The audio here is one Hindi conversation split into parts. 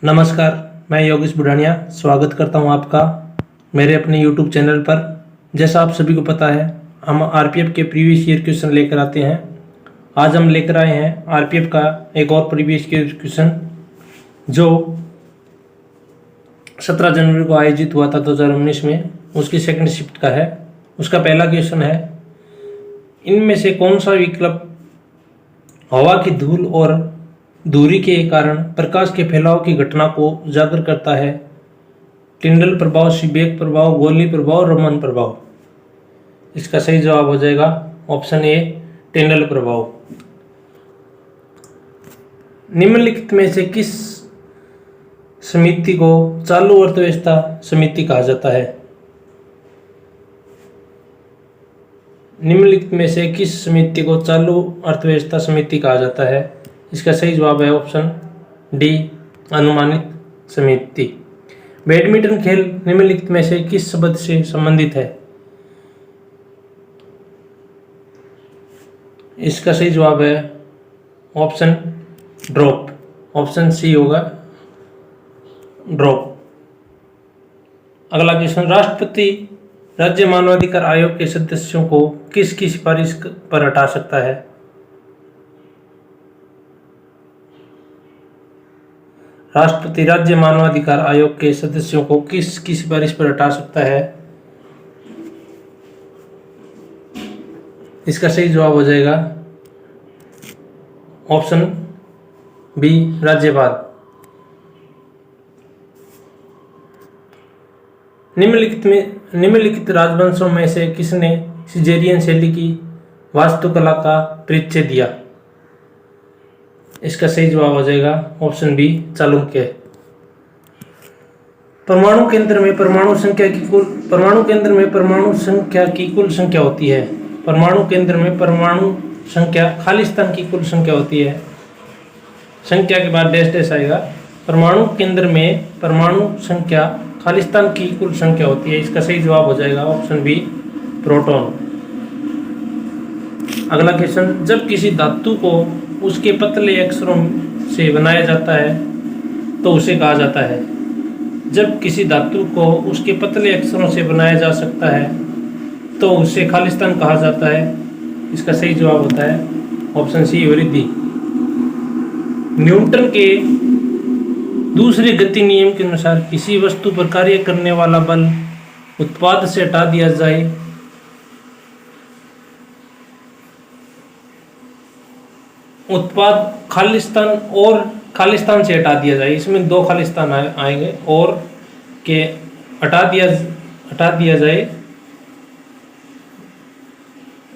नमस्कार, मैं योगेश बुढ़ानिया स्वागत करता हूं आपका मेरे अपने YouTube चैनल पर। जैसा आप सभी को पता है, हम आरपीएफ के प्रीवियस ईयर क्वेश्चन लेकर आते हैं। आज हम लेकर आए हैं आरपीएफ का एक और प्रीवियस ईयर क्वेश्चन जो 17 जनवरी को आयोजित हुआ था 2019 में, उसकी सेकंड शिफ्ट का है। उसका पहला क्वेश्चन है, इनमें से कौन सा विकल्प हवा की धूल और दूरी के कारण प्रकाश के फैलाव की घटना को उजागर करता है? टिंडल प्रभाव, सीबेक प्रभाव, गोली प्रभाव, रमन प्रभाव। इसका सही जवाब हो जाएगा ऑप्शन ए, टिंडल प्रभाव। निम्नलिखित में से किस समिति को चालू अर्थव्यवस्था समिति कहा जाता है? निम्नलिखित में से किस समिति को चालू अर्थव्यवस्था समिति कहा जाता है? इसका सही जवाब है ऑप्शन डी, अनुमानित समिति। बैडमिंटन खेल निम्नलिखित में से किस शब्द से संबंधित है? इसका सही जवाब है ऑप्शन ड्रॉप, ऑप्शन सी होगा ड्रॉप। अगला क्वेश्चन, राष्ट्रपति राज्य मानवाधिकार आयोग के सदस्यों को किसकी सिफारिश पर हटा सकता है? राष्ट्रपति राज्य मानवाधिकार आयोग के सदस्यों को किसकी सिफारिश पर हटा सकता है? इसका सही जवाब हो जाएगा ऑप्शन बी, राज्यपाल। निम्नलिखित राजवंशों में से किसने सिजेरियन शैली की वास्तुकला का परिचय दिया? इसका सही जवाब हो जाएगा ऑप्शन बी, चालुक्य। परमाणु केंद्र में परमाणु संख्या की कुल संख्या होती है। परमाणु केंद्र में परमाणु संख्या खालिस्तान की कुल संख्या होती है। संख्या के बाद डैश डैश आएगा। परमाणु केंद्र में परमाणु संख्या खालिस्तान की कुल संख्या होती है। इसका सही जवाब हो जाएगा ऑप्शन बी, प्रोटॉन। अगला क्वेश्चन, जब किसी धातु को उसके पतले अक्षरों से बनाया जाता है तो उसे कहा जाता है? जब किसी धातु को उसके पतले अक्षरों से बनाया जा सकता है तो उसे खालिस्तान कहा जाता है। इसका सही जवाब होता है ऑप्शन सी, वृद्धि। न्यूटन के दूसरे गति नियम के अनुसार किसी वस्तु पर कार्य करने वाला बल उत्पाद से हटा दिया जाए उत्पाद खालिस्तान से हटा दिया जाए। इसमें दो खालिस्तान आएंगे, और के हटा दिया जाए।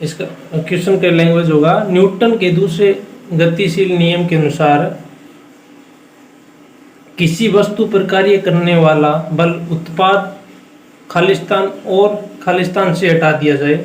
इसका क्वेश्चन का लैंग्वेज होगा, न्यूटन के दूसरे गतिशील नियम के अनुसार किसी वस्तु पर कार्य करने वाला बल उत्पाद खालिस्तान से हटा दिया जाए।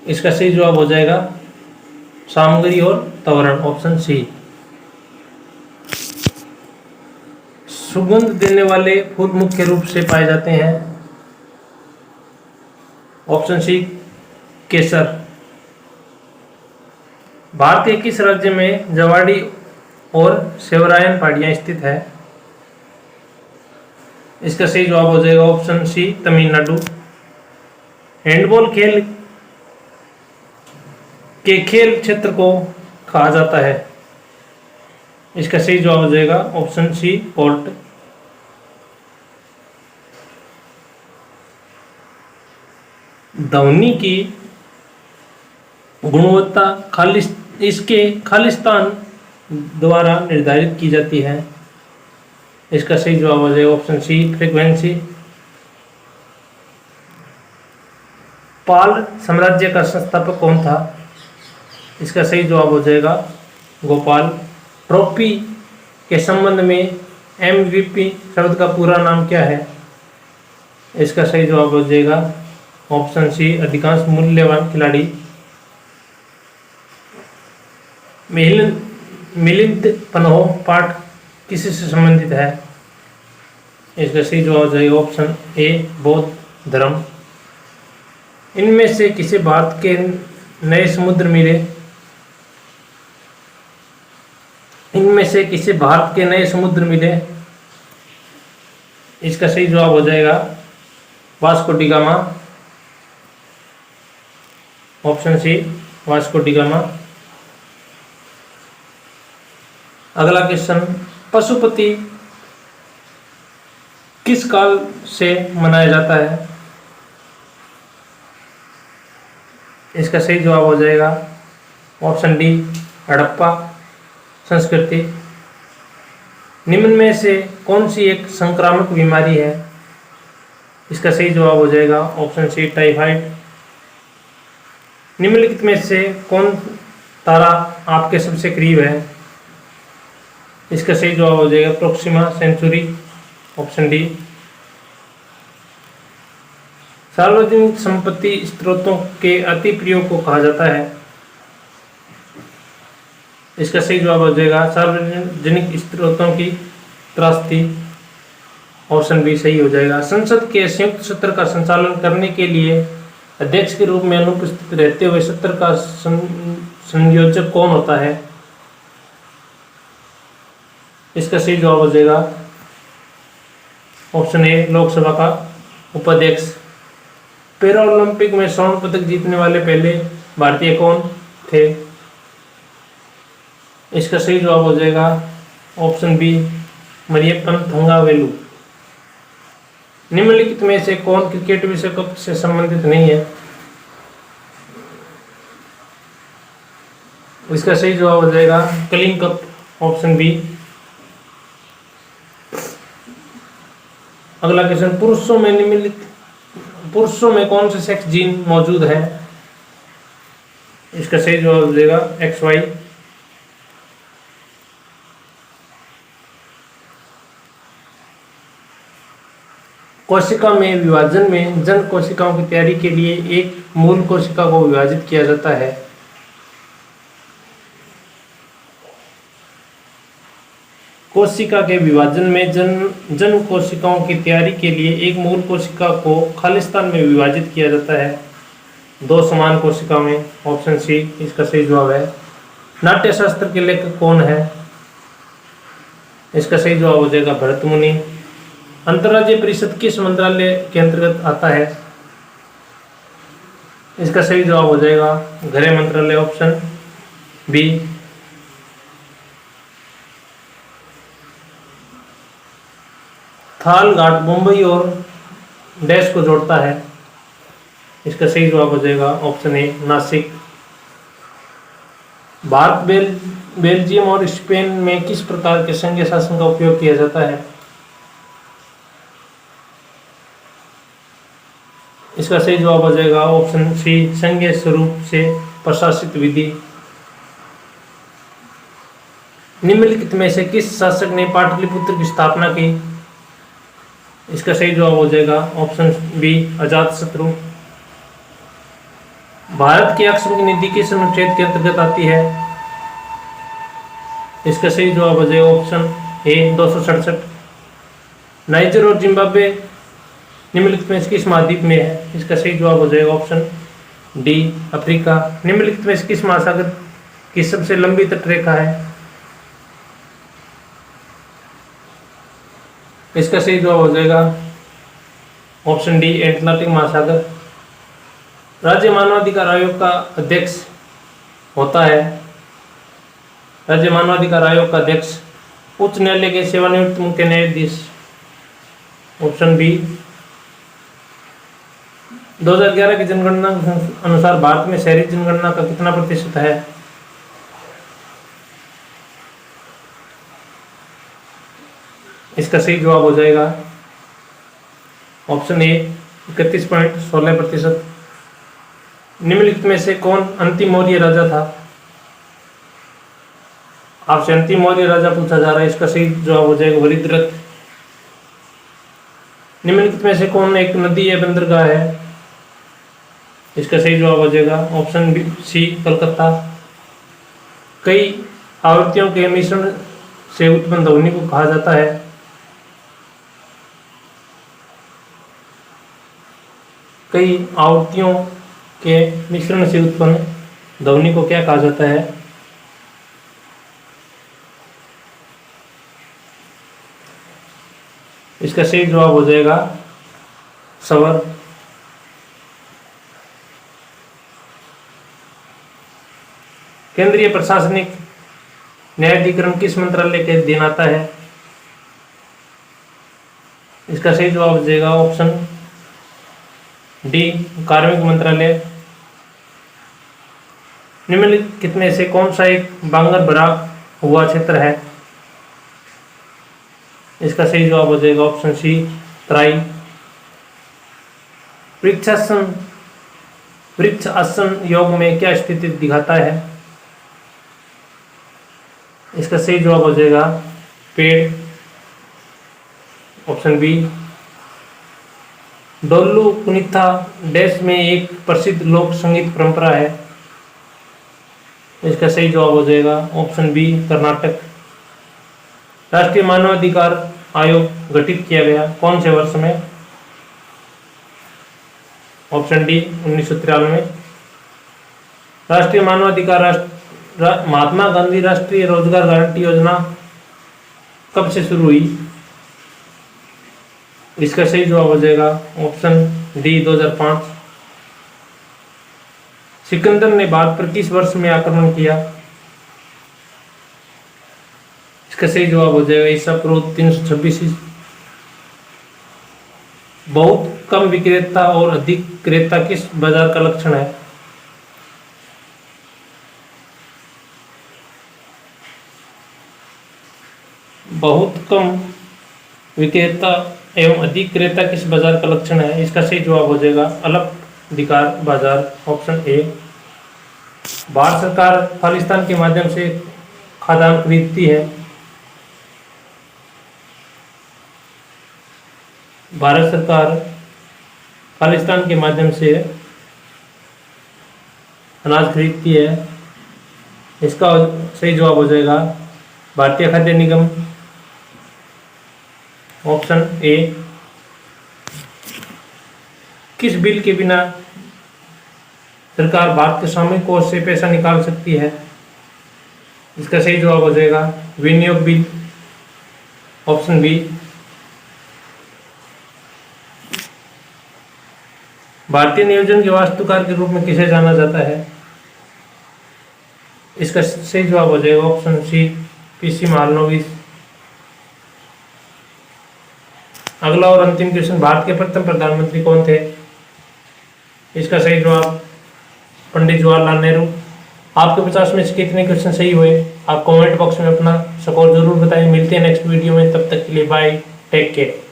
इसका सही जवाब हो जाएगा सामग्री और त्वरण, ऑप्शन सी। सुगंध देने वाले फूल मुख्य रूप से पाए जाते हैं, ऑप्शन सी, केसर। भारत के किस राज्य में जवाड़ी और सेवरायन पहाड़ियां स्थित है? इसका सही जवाब हो जाएगा ऑप्शन सी, तमिलनाडु। हैंडबॉल खेल के खेल क्षेत्र को कहा जाता है? इसका सही जवाब हो जाएगा ऑप्शन सी, कोर्ट। ध्वनि की गुणवत्ता इसके खालिस्तान द्वारा निर्धारित की जाती है। इसका सही जवाब हो जाएगा ऑप्शन सी, फ्रीक्वेंसी। पाल साम्राज्य का संस्थापक कौन था? इसका सही जवाब हो जाएगा गोपाल। ट्रॉफी के संबंध में MVP शब्द का पूरा नाम क्या है? इसका सही जवाब हो जाएगा ऑप्शन सी, अधिकांश मूल्यवान खिलाड़ी। मिलिंद पनहो पाठ किसी से संबंधित है? इसका सही जवाब हो जाएगा ऑप्शन ए, बौद्ध धर्म। इनमें से किसे भारत के नए समुद्र मिले? इनमें से किसी भारत के नए समुद्र मिले? इसका सही जवाब हो जाएगा Vasco da Gama, option C Vasco da Gama. अगला क्वेश्चन, पशुपति किस काल से मनाया जाता है? इसका सही जवाब हो जाएगा ऑप्शन डी हड़प्पा संस्कृति। निम्न में से कौन सी एक संक्रामक बीमारी है? इसका सही जवाब हो जाएगा ऑप्शन सी टाइफाइड। निम्नलिखित में से कौन तारा आपके सबसे करीब है? इसका सही जवाब हो जाएगा प्रोक्सिमा सेंचुरी, ऑप्शन डी। सार्वजनिक संपत्ति स्रोतों के अति प्रयोग को कहा जाता है? इसका सही जवाब हो जाएगा सार्वजनिक स्रोतों की त्रासदी, ऑप्शन बी सही हो जाएगा। संसद के संयुक्त सत्र का संचालन करने के लिए अध्यक्ष के रूप में अनुपस्थित रहते हुए सत्र का संयोजक कौन होता है? इसका सही जवाब हो जाएगा ऑप्शन ए लोकसभा का उपाध्यक्ष। पैरा ओलंपिक में स्वर्ण पदक जीतने वाले पहले भारतीय कौन थे? इसका सही जवाब हो जाएगा ऑप्शन बी मरियप्पन थंगावेलु। निम्नलिखित में से कौन क्रिकेट विश्व कप से संबंधित नहीं है? इसका सही जवाब हो जाएगा कलिंग कप, ऑप्शन बी। अगला क्वेश्चन, पुरुषों में कौन से सेक्स जीन मौजूद है? इसका सही जवाब हो जाएगा XY। कोशिका में विभाजन में जन कोशिकाओं की तैयारी के लिए एक मूल कोशिका को विभाजित किया जाता है। कोशिका के विभाजन में जन कोशिकाओं की तैयारी के लिए एक मूल कोशिका को खालिस्तान में विभाजित किया जाता है दो समान कोशिकाओं में, ऑप्शन सी इसका सही जवाब है। नाट्यशास्त्र के लेखक कौन है? इसका सही जवाब हो जाएगा भरत मुनि। अंतर्राज्यीय परिषद किस मंत्रालय के अंतर्गत आता है? इसका सही जवाब हो जाएगा गृह मंत्रालय, ऑप्शन बी। थाल घाट मुंबई और डैश को जोड़ता है? इसका सही जवाब हो जाएगा option A Nashik. Bharat Belgium और स्पेन में किस प्रकार के संघीय शासन का उपयोग किया जाता है? इसका सही जवाब हो जाएगा ऑप्शन सी संघीय स्वरूप से प्रशासित विधि। निम्नलिखित में से किस शासक ने पाटलिपुत्र की स्थापना की? इसका सही जवाब हो जाएगा ऑप्शन बी अजातशत्रु। भारत की अक्षर नीति किस अनुच्छेद के अंतर्गत आती है? इसका सही जवाब हो जाएगा ऑप्शन ए 267। नाइजर और जिम्बाब्वे निम्नलिखित में से किस महाद्वीप में है? इसका सही जवाब हो जाएगा ऑप्शन डी अफ्रीका। निम्नलिखित में से किस महासागर की सबसे लंबी तटरेखा है? इसका सही जवाब हो जाएगा ऑप्शन डी एटलांटिक महासागर। राज्य मानवाधिकार आयोग का अध्यक्ष होता है? राज्य मानवाधिकार आयोग का अध्यक्ष उच्च न्यायालय के सेवानिवृत्त मुख्य न्यायाधीश, ऑप्शन बी। 2011 की जनगणना अनुसार भारत में शहरी जनगणना का कितना प्रतिशत है? इसका सही जवाब हो जाएगा ऑप्शन ए 31.16%। निम्नलिखित में से कौन अंतिम मौर्य राजा था? आपसे अंतिम मौर्य राजा पूछा जा रहा है, इसका सही जवाब हो जाएगा वृद्धरथ। निम्नलिखित में से कौन एक नदी या बंदरगाह है? इसका सही जवाब हो जाएगा ऑप्शन सी कलकत्ता। कई आवृत्तियों के मिश्रण से उत्पन्न ध्वनि को कहा जाता है? कई आवृत्तियों के मिश्रण से उत्पन्न ध्वनि को क्या कहा जाता है? इसका सही जवाब हो जाएगा सवर। केंद्रीय प्रशासनिक न्यायाधिकरण किस मंत्रालय के अधीन आता है? इसका सही जवाब हो जाएगा ऑप्शन डी, कार्मिक मंत्रालय। निम्नलिखित में से कौन सा एक बांगर भरा हुआ क्षेत्र है? इसका सही जवाब हो जाएगा ऑप्शन सी, तराई। वृक्ष आसन योग में क्या स्थिति दिखाता है? इसका सही जवाब हो जाएगा पेड़, ऑप्शन बी। डोल्लू कुनिथा देश में एक प्रसिद्ध लोक संगीत परंपरा है। इसका सही जवाब हो जाएगा ऑप्शन बी, कर्नाटक। राष्ट्रीय मानवाधिकार आयोग गठित किया गया कौन से वर्ष में? Option D, 1993। राष्ट्रीय मानवाधिकार महात्मा गांधी राष्ट्रीय रोजगार गारंटी योजना कब से शुरू हुई? इसका सही जवाब हो जाएगा ऑप्शन डी, 2005। सिकंदर ने भारत पर किस वर्ष में आक्रमण किया? इसका सही जवाब हो जाएगा ईसा पूर्व 326। बहुत कम विक्रेता और अधिक क्रेता किस बाजार का लक्षण है? बहुत कम विक्रेता एवं अधिक क्रेता किस बाजार का लक्षण है? इसका सही जवाब हो जाएगा अल्पाधिकार बाजार, ऑप्शन ए। भारत सरकार खालिस्तान के माध्यम से खाद्यान्न खरीदती है। भारत सरकार खालिस्तान के माध्यम से अनाज खरीदती है। इसका सही जवाब हो जाएगा भारतीय खाद्य निगम, ऑप्शन ए। किस बिल के बिना सरकार भारत के सामूहिक कोष से पैसा निकाल सकती है? इसका सही जवाब हो जाएगा विनियोग बिल, ऑप्शन बी। भारतीय नियोजन के वास्तुकार के रूप में किसे जाना जाता है? इसका सही जवाब हो जाएगा ऑप्शन सी, पीसी महालनोबिस। अगला और अंतिम क्वेश्चन, भारत के प्रथम प्रधानमंत्री कौन थे? इसका सही जवाब पंडित जवाहरलाल नेहरू। आपके 50 में से कितने क्वेश्चन सही हुए आप कमेंट बॉक्स में अपना स्कोर जरूर बताएं। मिलते हैं नेक्स्ट वीडियो में, तब तक के लिए बाय, टेक केयर।